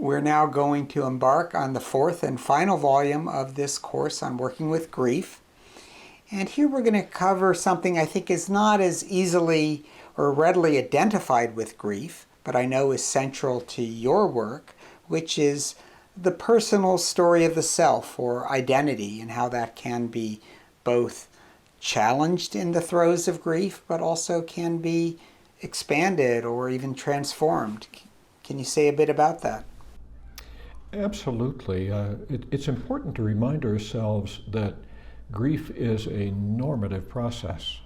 We're now going to embark on the fourth and final volume of this course on working with grief. And here we're going to cover something I think is not as easily or readily identified with grief, but I know is central to your work, which is the personal story of the self or identity, and how that can be both challenged in the throes of grief, but also can be expanded or even transformed. Can you say a bit about that? Absolutely. It's important to remind ourselves that grief is a normative process.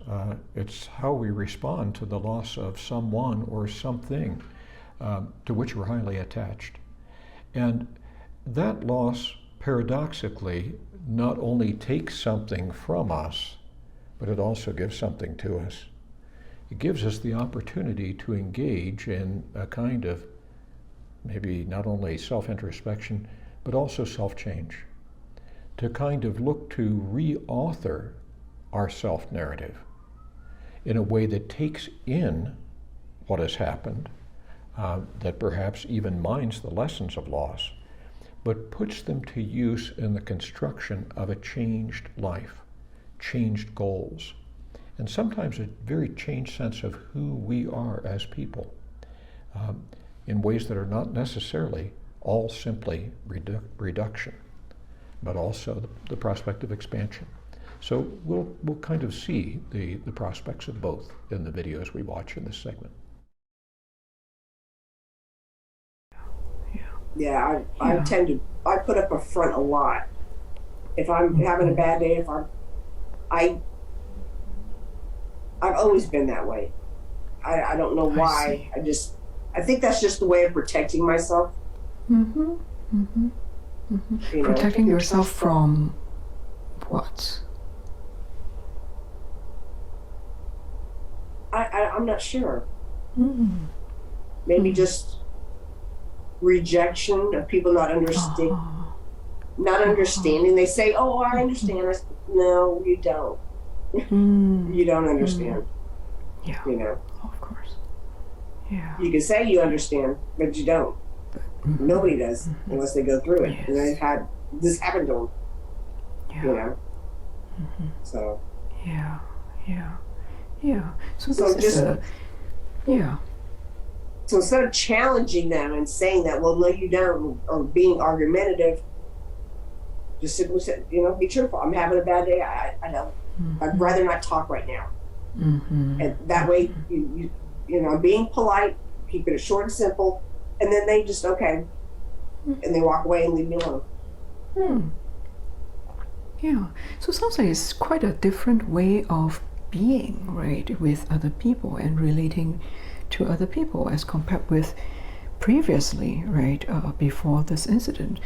It's how we respond to the loss of someone or something to which we're highly attached. And that loss, paradoxically, not only takes something from us, but it also gives something to us. It gives us the opportunity to engage in a kind of maybe not only self-introspection, but also self-change. To kind of look to re-author our self-narrative in a way that takes in what has happened, that perhaps even mines the lessons of loss, but puts them to use in the construction of a changed life, changed goals, and sometimes a very changed sense of who we are as people, in ways that are not necessarily all simply reduction, but also the prospect of expansion. So we'll kind of see the prospects of both in the videos we watch in this segment. Yeah, I tend to, I put up a front a lot. If I'm having a bad day, I've always been that way. I don't know why. I think that's just the way of protecting myself. Mm-hmm. Mm-hmm. Mm-hmm. Protecting yourself from what? I'm not sure. Mm-hmm. Maybe just rejection of people not understanding. Not understanding. They say, "Oh, I understand." I say, no, you don't. You don't understand. Yeah. You know. Of course. Yeah. You can say you understand, but you don't. Nobody does unless they go through it. Yes. And they've had this happen to them. Yeah. You know. So. Yeah. Yeah. Yeah. So So this is yeah. So instead of challenging them and saying that, well, no, you don't, or being argumentative, just simply say, you know, be truthful. I'm having a bad day. I know. I'd rather not talk right now. And that way, you know, being polite, keeping it short and simple, and then they just, okay, and they walk away and leave me alone. Yeah. So it sounds like it's quite a different way of being, right, with other people and relating to other people as compared with previously, right, before this incident.